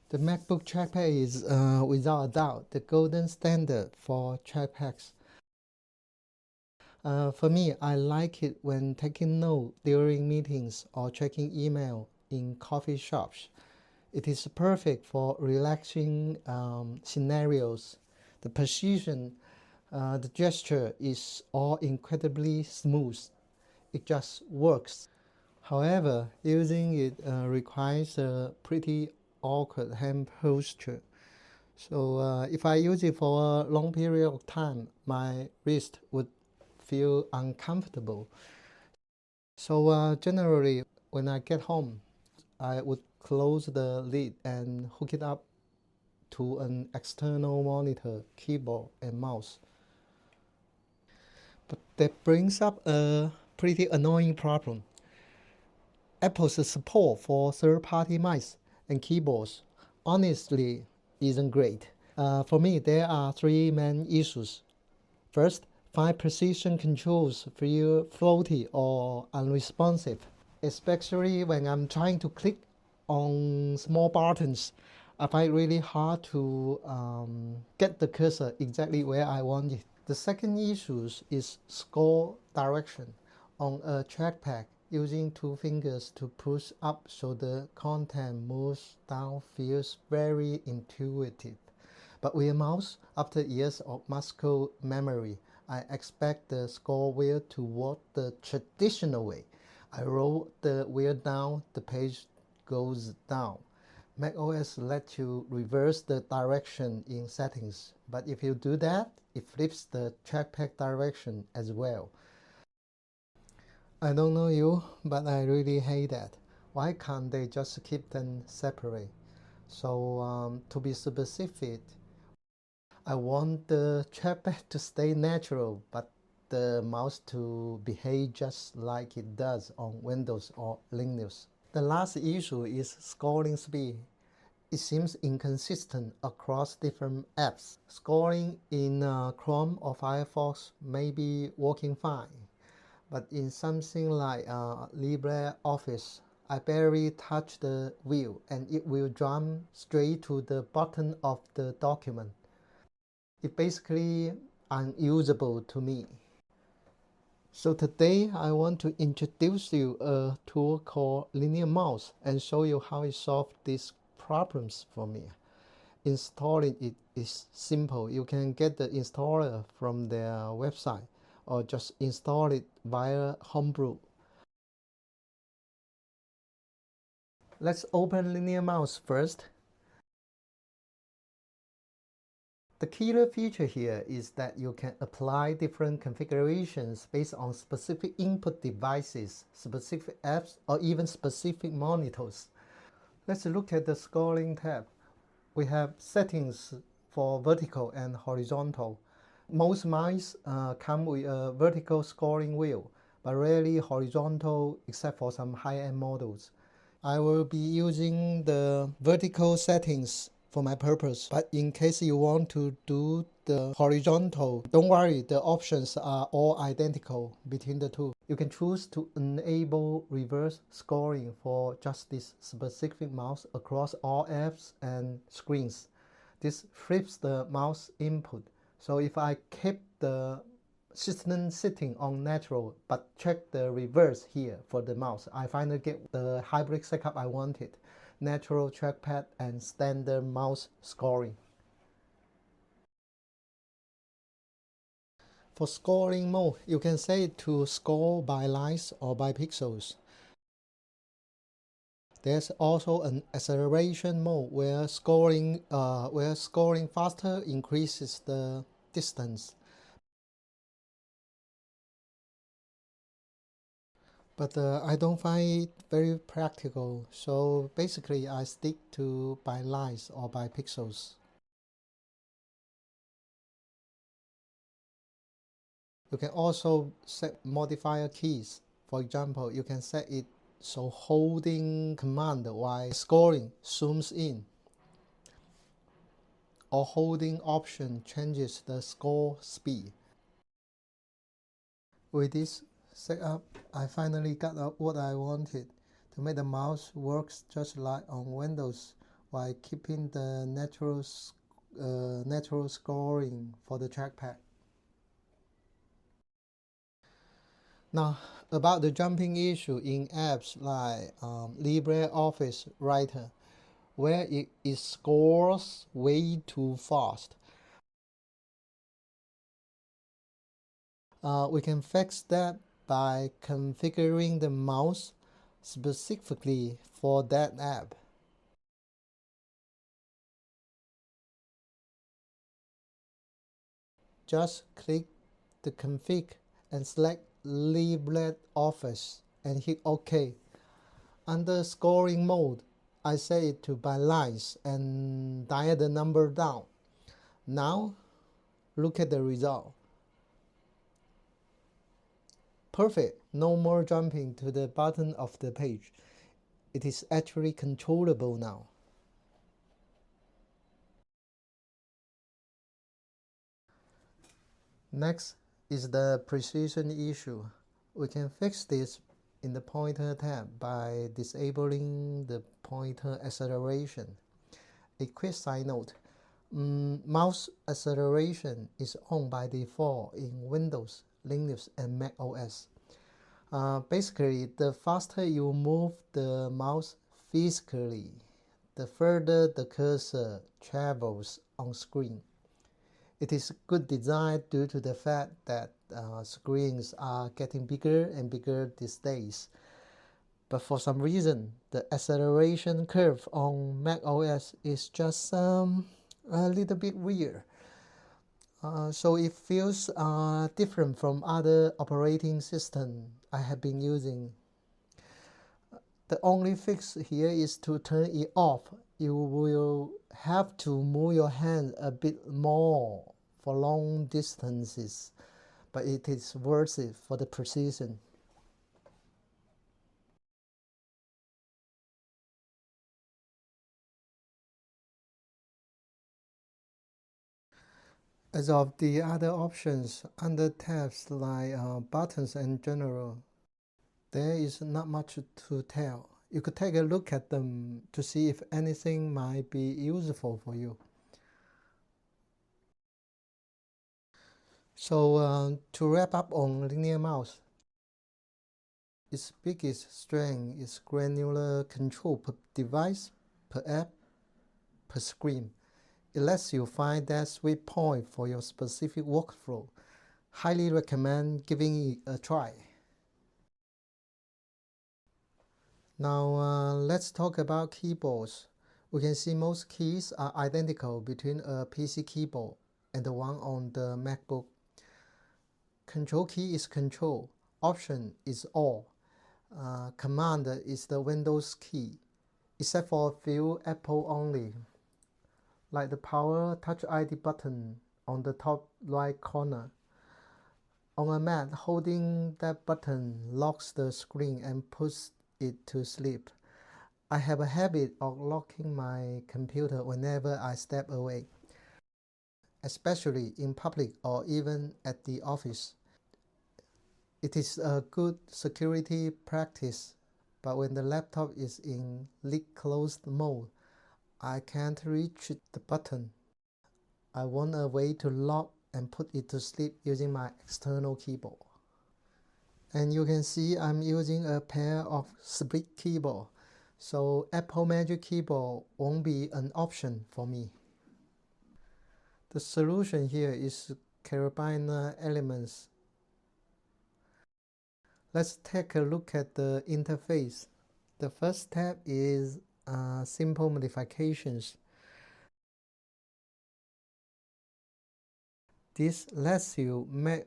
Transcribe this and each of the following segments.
The MacBook trackpad is without a doubt the golden standard for trackpads. For me, I like it when taking notes during meetings or checking email in coffee shops. It is perfect for relaxing scenarios. The precision, the gesture is all incredibly smooth. It just works. However, using it requires a pretty awkward hand posture. So if I use it for a long period of time, my wrist would feel uncomfortable. So generally, when I get home, I would close the lid and hook it up to an external monitor, keyboard, and mouse. But that brings up a pretty annoying problem. Apple's support for third-party mice and keyboards honestly isn't great. For me, there are three main issues. First, fine precision controls feel floaty or unresponsive, especially when I'm trying to click on small buttons. I find it really hard to get the cursor exactly where I want it. The second issue is scroll direction. On a trackpad, using two fingers to push up so the content moves down feels very intuitive. But with a mouse, after years of muscle memory, I expect the scroll wheel to work the traditional way. I roll the wheel down, the page goes down. macOS lets you reverse the direction in settings, but if you do that, it flips the trackpad direction as well. I don't know you, but I really hate that. Why can't they just keep them separate? So to be specific, I want the trackpad to stay natural, but the mouse to behave just like it does on Windows or Linux. The last issue is scrolling speed. It seems inconsistent across different apps. Scrolling in Chrome or Firefox may be working fine, but in something like LibreOffice, I barely touch the wheel and it will jump straight to the bottom of the document. It's basically unusable to me. So today I want to introduce you a tool called LinearMouse and show you how it solves these problems for me. Installing it is simple. You can get the installer from their website or just install it via Homebrew. Let's open LinearMouse first. The killer feature here is that you can apply different configurations based on specific input devices, specific apps, or even specific monitors. Let's look at the scrolling tab. We have settings for vertical and horizontal. Most mice come with a vertical scrolling wheel, but rarely horizontal except for some high-end models. I will be using the vertical settings for my purpose, but in case you want to do the horizontal, don't worry, the options are all identical between the two. You can choose to enable reverse scrolling for just this specific mouse across all apps and screens. This flips the mouse input. So if I keep the system setting on natural but check the reverse here for the mouse, I finally get the hybrid setup I wanted. Natural trackpad and standard mouse scrolling. For scrolling mode, you can set it to scroll by lines or by pixels. There's also an acceleration mode where scrolling faster increases the distance. But I don't find it very practical, so basically I stick to by lines or by pixels. You can also set modifier keys. For example, you can set it so holding command while scrolling zooms in, or holding option changes the scroll speed. With this setup, I finally got what I wanted to make the mouse works just like on Windows while keeping the natural scoring for the trackpad. Now, about the jumping issue in apps like LibreOffice Writer, where it scrolls way too fast. We can fix that by configuring the mouse specifically for that app. Just click the config and select LibreOffice and hit OK. Under scoring mode, I set it to by lines and dial the number down. Now, look at the result. Perfect, no more jumping to the bottom of the page. It is actually controllable now. Next is the precision issue. We can fix this in the pointer tab by disabling the pointer acceleration. A quick side note, mouse acceleration is on by default in Windows, Linux, and macOS. Basically, the faster you move the mouse physically, the further the cursor travels on screen. It is good design due to the fact that screens are getting bigger and bigger these days. But for some reason, the acceleration curve on macOS is just a little bit weird. So it feels different from other operating systems I have been using. The only fix here is to turn it off. You will have to move your hand a bit more for long distances, but it is worth it for the precision. As of the other options under tabs like buttons and general, there is not much to tell. You could take a look at them to see if anything might be useful for you. So to wrap up on LinearMouse, its biggest strength is granular control per device, per app, per screen. It lets you find that sweet point for your specific workflow. Highly recommend giving it a try. Now let's talk about keyboards. We can see most keys are identical between a PC keyboard and the one on the MacBook. Control key is Control, Option is All, Command is the Windows key, except for a few Apple only, like the Power Touch ID button on the top right corner. On a Mac, holding that button locks the screen and puts it to sleep. I have a habit of locking my computer whenever I step away, especially in public or even at the office. It is a good security practice, but when the laptop is in lid closed mode, I can't reach the button. I want a way to lock and put it to sleep using my external keyboard. And you can see I'm using a pair of split keyboard, so Apple Magic Keyboard won't be an option for me. The solution here is Karabiner-Elements. Let's take a look at the interface. The first step is simple modifications. This lets you map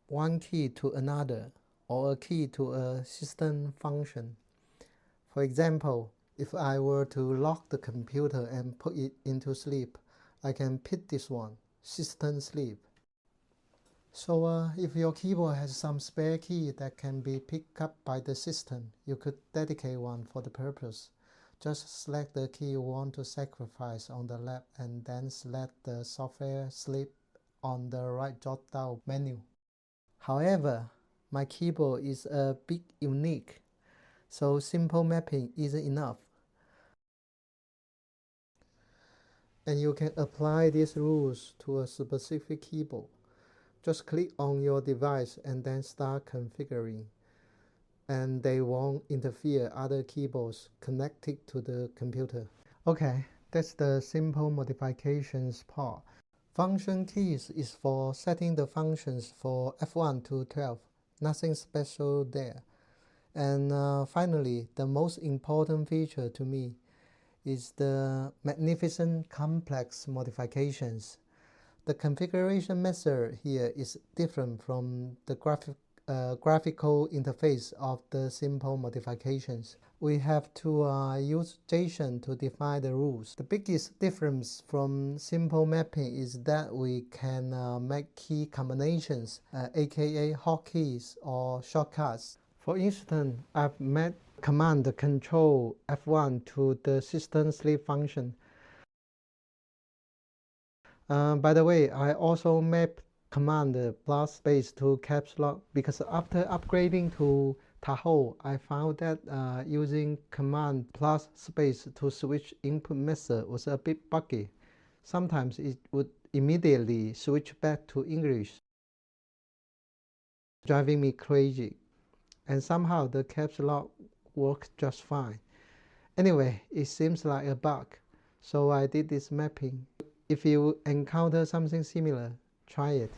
one key to another or a key to a system function. For example, if I were to lock the computer and put it into sleep, I can pick this one, System Sleep. So if your keyboard has some spare key that can be picked up by the system, you could dedicate one for the purpose. Just select the key you want to sacrifice on the left and then select the software sleep on the right drop-down menu. However, my keyboard is a bit unique, so simple mapping isn't enough. And you can apply these rules to a specific keyboard. Just click on your device and then start configuring. And they won't interfere other keyboards connected to the computer. Okay, that's the simple modifications part. Function keys is for setting the functions for F1 to 12. Nothing special there. And finally, the most important feature to me is the magnificent complex modifications. The configuration method here is different from the graphical interface of the simple modifications. We have to use JSON to define the rules. The biggest difference from simple mapping is that we can make key combinations, aka hotkeys or shortcuts. For instance, I've made command control F1 to the system sleep function. By the way, I also map command plus space to caps lock because after upgrading to Tahoe, I found that using command plus space to switch input method was a bit buggy. Sometimes it would immediately switch back to English, driving me crazy. And somehow the caps lock worked just fine. Anyway, it seems like a bug, so I did this mapping. If you encounter something similar, try it.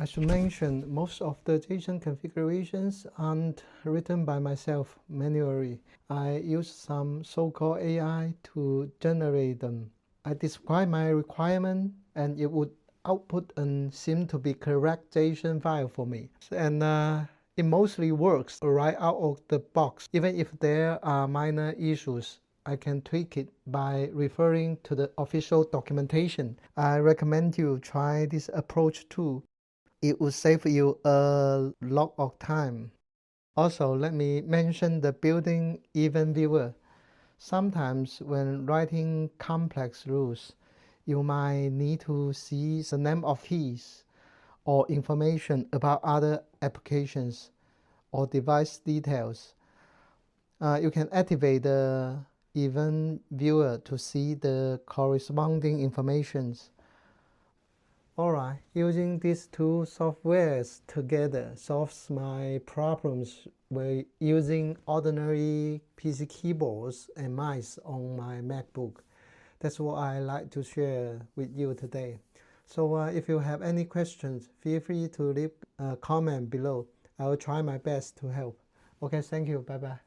I should mention most of the JSON configurations aren't written by myself manually. I use some so-called AI to generate them. I describe my requirement and it would output and seem to be correct JSON file for me. And it mostly works right out of the box. Even if there are minor issues, I can tweak it by referring to the official documentation. I recommend you try this approach too. It will save you a lot of time. Also, let me mention the built-in event viewer. Sometimes when writing complex rules, you might need to see the name of keys or information about other applications or device details. You can activate the event viewer to see the corresponding informations. Alright, using these two softwares together solves my problems with using ordinary PC keyboards and mice on my MacBook. That's what I like to share with you today. So if you have any questions, feel free to leave a comment below. I will try my best to help. Okay, thank you. Bye-bye.